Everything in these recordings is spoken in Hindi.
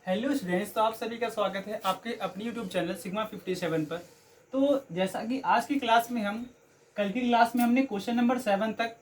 हेलो स्टूडेंट्स, तो आप सभी का स्वागत है आपके अपनी यूट्यूब चैनल सिग्मा 57 पर। तो जैसा कि आज की क्लास में हम कल की क्लास में हमने क्वेश्चन नंबर 7 तक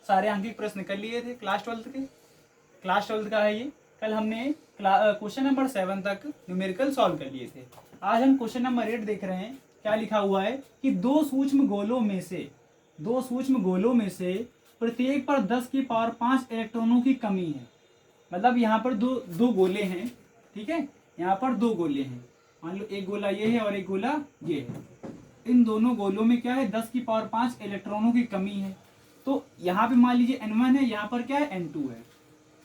सारे आंकिक प्रश्न कर लिए थे। क्लास ट्वेल्थ का है ये। कल हमने क्वेश्चन नंबर 7 तक न्यूमेरिकल सॉल्व कर लिए थे। आज हम क्वेश्चन नंबर 8 देख रहे हैं। क्या लिखा हुआ है कि दो सूक्ष्म गोलों में से प्रत्येक पर 10 की पावर 5 इलेक्ट्रॉनों की कमी है। मतलब यहाँ पर दो दो गोले हैं, ठीक है। यहाँ पर दो गोले हैं, मान लो एक गोला ये है और एक गोला ये है। इन दोनों गोलों में क्या है, 10 की पावर 5 इलेक्ट्रॉनों की कमी है। तो यहाँ पे मान लीजिए N1 है, यहाँ पर क्या है N2 है।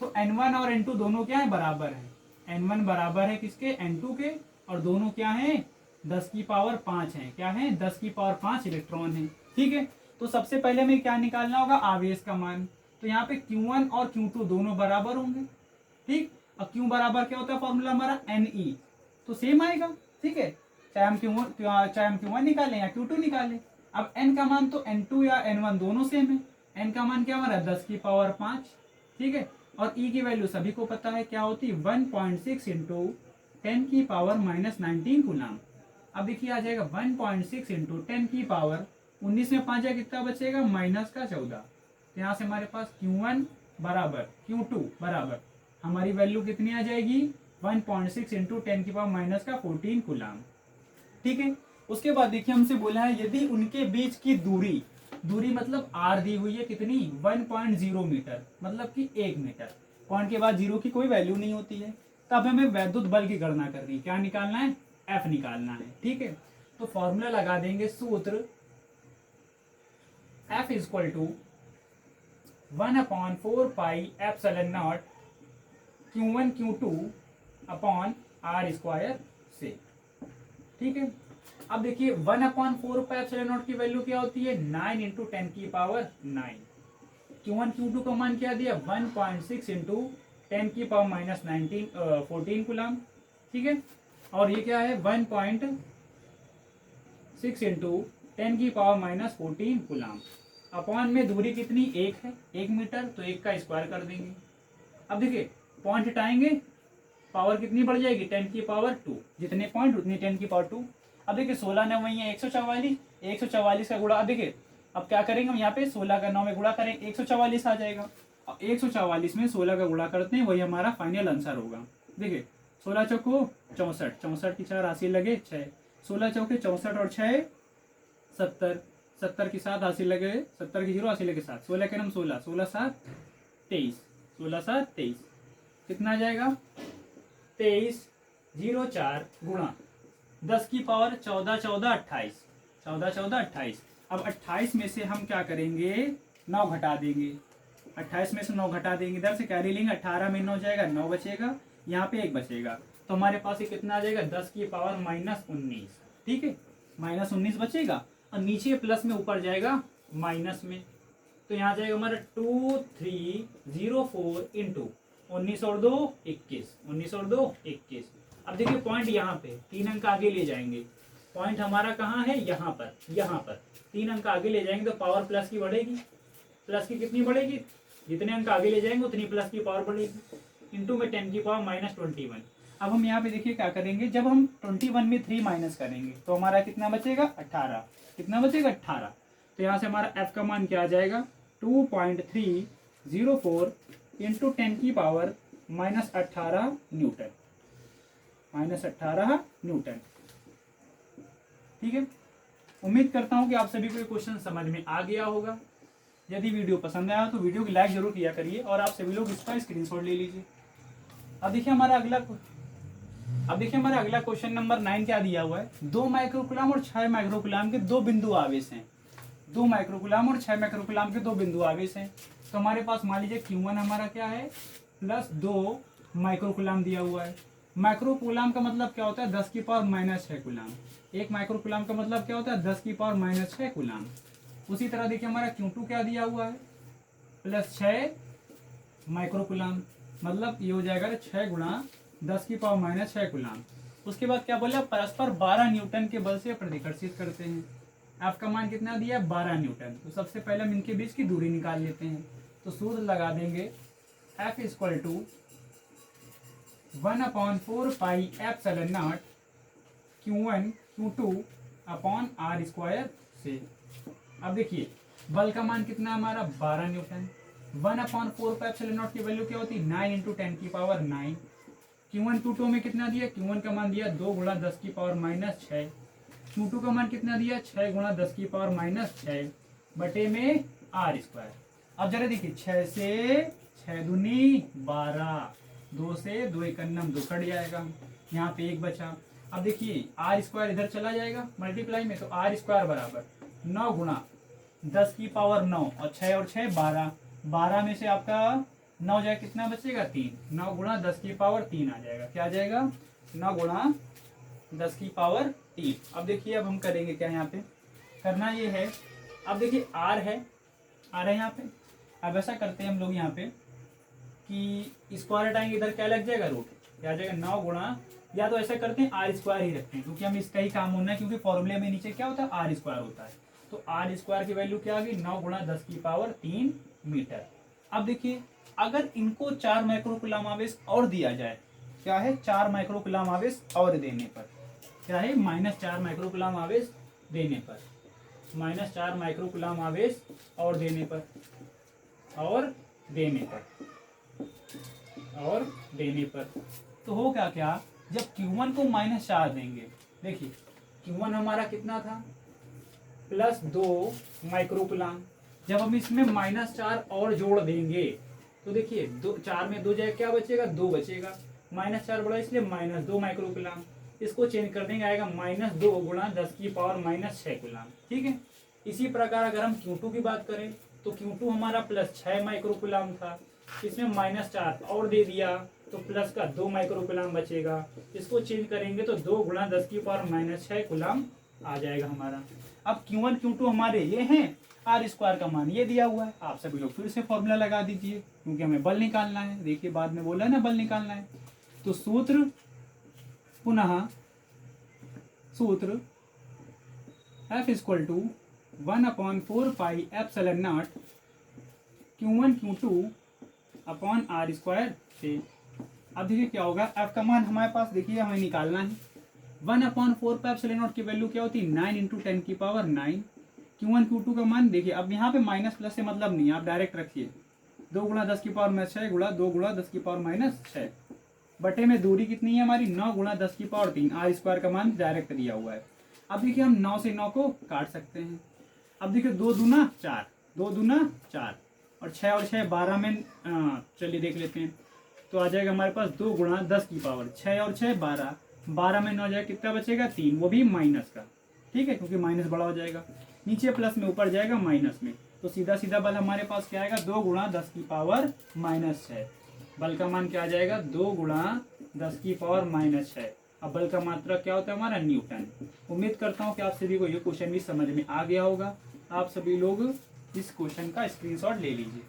तो N1 और N2 दोनों क्या है, बराबर है। N1 बराबर है किसके, N2 के। और दोनों क्या है, 10 की पावर 5 है। क्या है, 10 की पावर 5 इलेक्ट्रॉन है, ठीक है। तो सबसे पहले हमें क्या निकालना होगा, आवेश का मान। तो यहाँ पे Q1 और Q2 दोनों बराबर होंगे, ठीक। अब क्यू बराबर क्या होता है, फॉर्मूला हमारा NE, तो सेम आएगा, ठीक है। चाहे हम Q1 निकालें या Q2 निकालें। अब N का मान तो N2 या N1 दोनों सेम है। N का मान क्या हमारा 10 की पावर 5, ठीक है। और E की वैल्यू सभी को पता है क्या होती है, 1.6 इंटू 10 की पावर -19 कूलम। अब देखिए आ जाएगा 1.6 इंटू 10 की पावर 19 में 5 कितना बचेगा, -14। तो यहाँ से हमारे पास Q1 बराबर Q2 बराबर हमारी वैल्यू कितनी आ जाएगी, 1.6 इंटू 10 की पावर -14 कूलम, ठीक है। उसके बाद देखिए हमसे बोला है यदि उनके बीच की दूरी दूरी मतलब r दी हुई है कितनी, 1.0 मीटर, मतलब कि 1 मीटर। पॉइंट के बाद जीरो की कोई वैल्यू नहीं होती है। तब हमें वैद्युत बल की गणना करनी है। क्या निकालना है, F निकालना है, ठीक है। तो फॉर्मूला लगा देंगे, सूत्र F equal to 1/4 pi epsilon naught Q1 Q2 upon R square से, ठीक है। अब देखिए 1/4 पाई एप्सिलॉन नॉट की वैल्यू क्या होती है, 9 इंटू 10 की पावर 9। Q1 Q2 का मान क्या दिया, 1.6 इंटू 10 की पावर -14 कूलम, ठीक है। और ये क्या है, 1.6 इंटू 10 की पावर -14 कूलम। अपॉन में दूरी कितनी, 1 है, 1 मीटर, तो 1 का स्क्वायर कर देंगे। अब देखिए पॉइंट हटाएंगे, पावर कितनी बढ़ जाएगी, 10 की पावर 2। जितने पॉइंट उतनी 10 की पावर 2। अब देखिए 16 9 वही है 144, 144 का गुणा। अब देखिए अब क्या करेंगे हम, यहाँ पे 16 का 9 में गुणा करें 144 आ जाएगा। अब 144 में 16 का गुणा करते हैं, वही हमारा फाइनल आंसर होगा। देखिए 16 चौको 64, 64 की 4 राशि लगे 6, 16 चौके 64 और 6 70, 70 की 7 हासिल लगे, 70 की 0 हासिल लगे 7, 16 के नाम 16, 16 7 23, 16 7 23, कितना आ जाएगा 2304 गुणा 10 की पावर 14 14 28, 14 14 28। अब 28 में से हम क्या करेंगे, 9 घटा देंगे। 28 में से 9 घटा देंगे, इधर से कैरी लेंगे, 18 में 9 जाएगा, 9 बचेगा, यहाँ पे 1 बचेगा। तो हमारे पास ये कितना आ जाएगा, 10 की पावर -19, ठीक है। -19 बचेगा और नीचे प्लस में, ऊपर जाएगा माइनस में। तो यहाँ जाएगा हमारा 2304 इंटू 19 और 2 21, 19 और 2 21। अब देखिए पॉइंट यहाँ पे 3 अंक आगे ले जाएंगे। पॉइंट हमारा कहाँ है, यहाँ पर, यहाँ पर 3 अंक आगे ले जाएंगे तो पावर प्लस की बढ़ेगी। प्लस की कितनी बढ़ेगी, जितने अंक आगे ले जाएंगे उतनी प्लस की पावर बढ़ेगी। इंटू में 10 की पावर -21। अब हम यहाँ पे देखिए क्या करेंगे, जब हम 21 में 3 माइनस करेंगे तो हमारा कितना बचेगा, 18। कितना बचेगा, 18। तो यहाँ से हमारा F का मान क्या आ जाएगा, 2.304 इंटू 10 की पावर -18 न्यूटन, -18 न्यूटन, ठीक है। उम्मीद करता हूँ कि आप सभी को ये क्वेश्चन समझ में आ गया होगा। यदि वीडियो पसंद आया तो वीडियो को लाइक जरूर किया करिए और आप सभी लोग इसका स्क्रीनशॉट ले लीजिए। अब देखिए हमारा अगला क्वेश्चन नंबर 9 क्या दिया हुआ है, 2 माइक्रोकुलाम और 6 माइक्रोकुलाम के दो बिंदु आवेश हैं। 2 माइक्रोकुलाम और 6 माइक्रोकुलाम के दो बिंदु आवेश हैं। तो हमारे पास मान लीजिए Q1 हमारा क्या है, +2 माइक्रोकुलाम दिया हुआ है। माइक्रोकुलाम का मतलब क्या होता है, 10 की पावर -6 कुलाम। एक माइक्रोकुलाम का मतलब क्या होता है, 10 की पावर -6 कुलाम। उसी तरह देखिए हमारा Q2 क्या दिया हुआ है, +6 माइक्रोकुलाम, मतलब ये हो जाएगा 6 गुणा 10 की पावर -6 कुलाम। उसके बाद क्या बोला, परस्पर 12 न्यूटन के बल से प्रतिकर्षित करते हैं। F का मान कितना दिया है, 12 न्यूटन। तो सबसे पहले हम इनके बीच की दूरी निकाल लेते हैं। तो सूत्र लगा देंगे F equal to 1/4 pi epsilon naught Q1 Q2 upon R square से। अब देखिए बल का मान कितना हमारा 12 न्यूटन। 1/4 पाई एप्सिलॉन नॉट की वैल्यू क्या होती है 9 इंटू 10⁻⁹। Q1 Q2 में कितना दिया, Q1 का मान दिया 2 गुणा 10⁻⁻6। Q2 का मान कितना दिया 6 गुणा 10⁻⁻6 बटे में आर स्क्वायर। अब जरा देखिए 6 से 6 दूनी 12, 2 से 2 एकन्नम 2 कट जाएगा, यहाँ पे 1 बचा। अब देखिए आर स्क्वायर इधर चला जाएगा मल्टीप्लाई में, तो आर स्क्वायर बराबर 9 गुणा 10⁻9 और 6 और 6 12, 12 में से आपका 9 जाए कितना बचेगा 3, 9 गुणा 10⁻3 आ जाएगा। क्या आ जाएगा 9 गुणा 10⁻3। अब देखिए अब हम करेंगे क्या, यहाँ पे करना ये है, अब देखिए आर है यहाँ पे। अब ऐसा करते हैं हम लोग यहाँ पे कि स्क्वायर हटाएंगे, इधर क्या लग जाएगा रूट, क्या आ जाएगा 9 गुणा, या तो ऐसा करते हैं आर स्क्वायर ही रखते हैं क्योंकि हम इसका ही काम होना है, क्योंकि फॉर्मूले में नीचे क्या होता है आर स्क्वायर होता है। तो आर स्क्वायर की वैल्यू क्या आ गई 9 गुणा 10⁻3 मीटर। अब देखिए अगर इनको 4 माइक्रोकुलाम आवेश और दिया जाए, क्या है 4 माइक्रोकुलाम आवेश और देने पर, क्या है -4 माइक्रोकुलाम आवेश देने पर, -4 माइक्रोकुलाम आवेश और देने पर, और देने पर तो हो क्या जब Q1 को -4 देंगे, देखिए Q1 हमारा कितना था +2 माइक्रोकुलाम, जब हम इसमें -4 और जोड़ देंगे तो देखिए 4 में 2 जाए क्या बचेगा 2 बचेगा, -4 बड़ा इसलिए -2 माइक्रोकुलाम, इसको चेंज कर देंगे आएगा -2 गुणा 10⁻⁻6 कुलाम। ठीक है, इसी प्रकार अगर हम Q2 की बात करें तो Q2 हमारा +6 माइक्रोकुलाम था, इसमें -4 और दे दिया तो प्लस का 2 माइक्रोकुलाम बचेगा, इसको चेंज करेंगे तो 2 गुणा 10⁻⁻6 कुलाम आ जाएगा हमारा। अब Q1 Q2 हमारे ये हैं, आर स्क्वायर का मान ये दिया हुआ है, आप सभी लोग फिर से फॉर्मूला लगा दीजिए क्योंकि हमें बल निकालना है। देखिए बाद में बोला है ना बल निकालना है, तो सूत्र F = 1/4 pi epsilon naught Q1 Q2 upon R square से। अब देखिए क्या होगा, F का मान हमारे पास देखिए हमें निकालना है, 1/4 पाई एप्सिलॉन नॉट की वैल्यू क्या होती है 9 इंटू 10⁻9। Q1 Q2 का मान देखिए, अब यहाँ पे माइनस प्लस से मतलब नहीं, आप डायरेक्ट रखिए 2 गुणा 10⁻6 गुणा 2 गुणा 10⁻6 बटे में दूरी कितनी है हमारी 9 गुणा 10⁻3, आर स्क्वायर का मान डायरेक्ट दिया हुआ है। अब देखिए हम 9 से 9 को काट सकते हैं। अब देखिए 2 दूना 4, 2 दूना 4 और 6 और 6 12 में, चलिए देख लेते हैं, तो आ जाएगा हमारे पास 2 गुणा 10⁻6 और 6 12, 12 में 9 जाए कितना बचेगा 3, वो भी माइनस का। ठीक है, क्योंकि माइनस बड़ा हो जाएगा, नीचे प्लस में ऊपर जाएगा माइनस में, तो सीधा सीधा बल हमारे पास क्या आएगा 2 गुणा 10⁻6। बल का मान क्या आ जाएगा 2 गुणा 10⁻6। अब बल का मात्रा क्या होता है हमारा न्यूटन। उम्मीद करता हूँ कि आप सभी को ये क्वेश्चन भी समझ में आ गया होगा। आप सभी लोग इस क्वेश्चन का स्क्रीनशॉट ले लीजिए।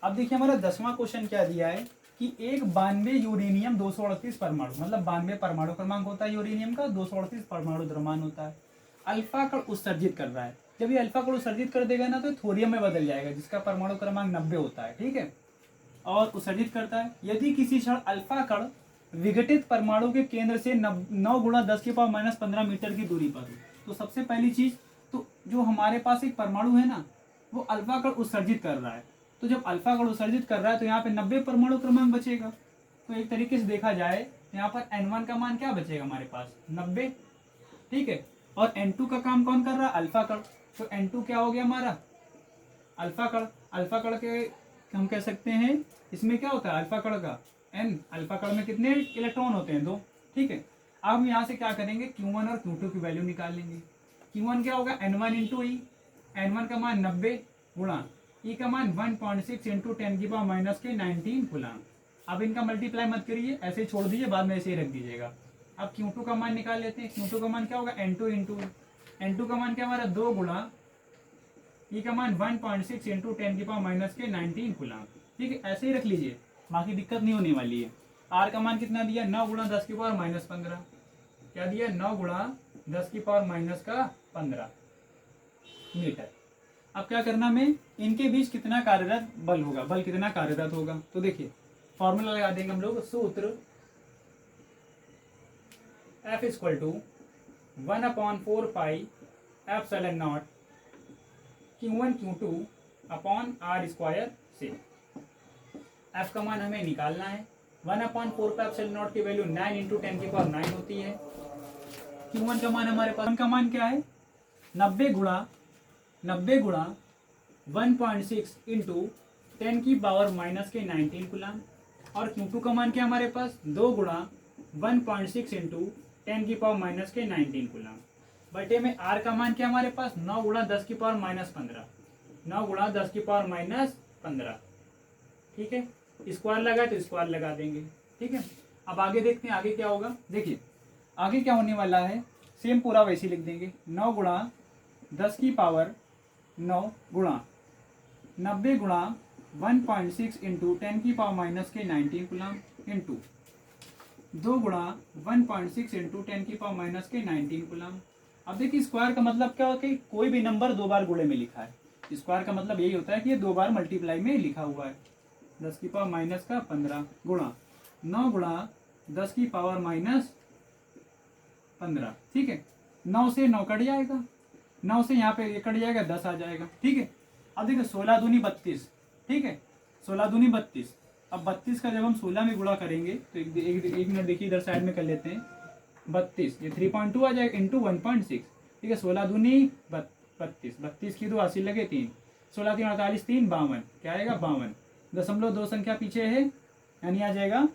अब देखिए हमारा 10वां क्वेश्चन क्या दिया है कि एक 92 यूरेनियम 238 परमाणु, मतलब 92 परमाणु क्रमांक होता है यूरेनियम का, 238 परमाणु द्रव्यमान होता है, अल्फा कण उत्सर्जित कर रहा है। जब ये अल्फा कण उत्सर्जित कर देगा ना तो थोरियम में बदल जाएगा, जिसका परमाणु क्रमांक 90 होता है। ठीक है, और उत्सर्जित करता है। यदि किसी क्षण अल्फा कण विघटित परमाणु के केंद्र से 9 गुणा 10⁻15 मीटर की दूरी पर हो, तो सबसे पहली चीज तो जो हमारे पास एक परमाणु है ना, वो अल्फा कण उत्सर्जित कर रहा है। तो जब अल्फा कण उत्सर्जित कर रहा है तो यहाँ पे 90 परमाणु क्रमांक बचेगा। तो एक तरीके से देखा जाए यहाँ पर N1 का मान क्या बचेगा हमारे पास 90। ठीक है, और N2 का काम कौन कर रहा है अल्फा कण, तो N2 क्या हो गया हमारा अल्फा कण। अल्फा कण के हम कह सकते हैं इसमें क्या होता है अल्फा कण का N, अल्फा कण में कितने इलेक्ट्रॉन होते हैं 2। ठीक है, अब हम यहाँ से क्या करेंगे Q1 और Q2 की वैल्यू निकाल लेंगे। Q1 क्या होगा N1 इंटू ई, N1 का मान 90 गुणा ई का मान 1.6 इंटू 10⁻⁻19 कूलम। अब इनका मल्टीप्लाई मत करिए, ऐसे ही छोड़ दीजिए, बाद में ऐसे ही रख दीजिएगा। अब Q2 का मान निकाल लेते हैं। Q2 का मान क्या होगा N2 इंटू, N2 का मान क्या हमारा 2 गुणा ई का मान 1.6 इंटू 10⁻⁻19 कूलम। ठीक है, ऐसे ही रख लीजिए, बाकी दिक्कत नहीं होने वाली है। आर का मान कितना दिया 9 गुणा 10⁻⁻15, क्या दिया 9 गुणा 10⁻⁻15 मीटर। अब क्या करना में इनके बीच कितना कार्यरत बल होगा, बल कितना कार्यरत होगा, तो देखिए फॉर्मूला लगा देंगे हम लोग, सूत्र F equal to 1/4 epsilon naught Q1 Q2 upon R square से। F का मान हमें निकालना है। 1/4 एप्सिलॉन नॉट की वैल्यू 9 इंटू 10 की पावर 9 होती है। Q1 का मान हमारे पास, का मान क्या है 90 गुणा 1.6 इंटू 10 की पावर माइनस के 19 कूलम। और Q2 का मान क्या हमारे पास 2 गुणा 1.6 इंटू 10 की पावर माइनस के 19 कूलम। बटे में R का मान क्या हमारे पास 9 गुणा 10 की पावर माइनस 15, 9 गुणा 10 की पावर माइनस 15। ठीक है, स्क्वायर लगा तो स्क्वायर लगा देंगे। ठीक है, अब आगे देखते हैं आगे क्या होगा। देखिए आगे क्या होने वाला है, सेम पूरा वैसे लिख देंगे। 9 गुणा 10 की पावर 9 गुणा 90 गुणा 1.6 इंटू 10 की पावर माइनस के 19 कूलम इंटू 2 गुणा 1.6 इंटू 10 की पावर माइनस के 19 कूलम। अब देखिए स्क्वायर का मतलब क्या होता है, कोई भी नंबर 2 बार गुणे में लिखा है। स्क्वायर का मतलब यही होता है कि ये 2 बार मल्टीप्लाई में लिखा हुआ है। 10 की पावर माइनस का 15 गुणा 9 गुणा 10 की पावर माइनस 15। ठीक है, 9 से 9 कट जाएगा, 9 से यहाँ पे ये कट जाएगा, 10 आ जाएगा। ठीक है, अब देखिए 16 दूनी 32। ठीक है, 16 दूनी 32। अब 32 का जब हम 16 में गुणा करेंगे तो एक मिनट देखिए इधर साइड में कर लेते हैं। 32 ये 3.2 आ जाएगा इंटू 1.6। ठीक है, 16 दूनी 32, 32 की 2 80 लगे 3, 16 3 48, 3 52, क्या आएगा 52। 0.2 संख्या पीछे है, यानी आ जाएगा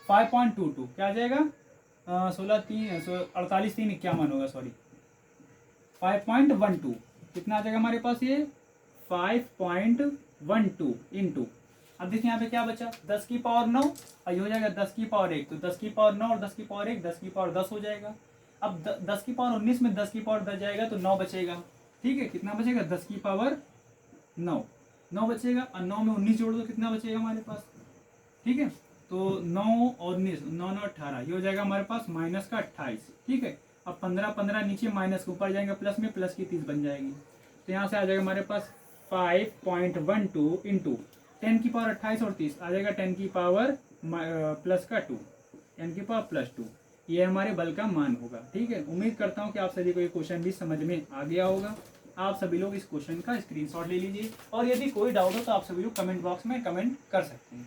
5.22। क्या आ जाएगा 16 3 48 3 51 होगा, सॉरी 5.12। कितना आ जाएगा हमारे पास ये 5.12 इंटू, अब देखिए यहाँ पे क्या बचा 10 की पावर 9 और ये हो जाएगा 10 की पावर 1, तो 10 की पावर 9 और 10 की पावर 1 10 की पावर 10 हो जाएगा। अब 10 की पावर 19 में 10 की पावर 10 जाएगा तो 9 बचेगा। ठीक है, कितना बचेगा 10 की पावर 9 बचेगा, और 9 में 19 जोड़ दो कितना बचेगा हमारे पास। ठीक है, तो 9 और 19, 9 9 18, ये हो जाएगा हमारे पास माइनस का 28। ठीक है, अब 15 15 नीचे माइनस के ऊपर जाएंगे प्लस में, प्लस की 30 बन जाएगी। तो यहाँ से आ जाएगा हमारे पास 5.12 इंटू 10 की पावर 28 और 30 आ जाएगा 10 की पावर प्लस का 2, 10 की पावर प्लस 2। ये हमारे बल का मान होगा। ठीक है, उम्मीद करता हूँ कि आप सभी को ये क्वेश्चन भी समझ में आ गया होगा। आप सभी लोग इस क्वेश्चन का स्क्रीनशॉट ले लीजिए, और यदि कोई डाउट हो तो आप सभी लोग कमेंट बॉक्स में कमेंट कर सकते हैं।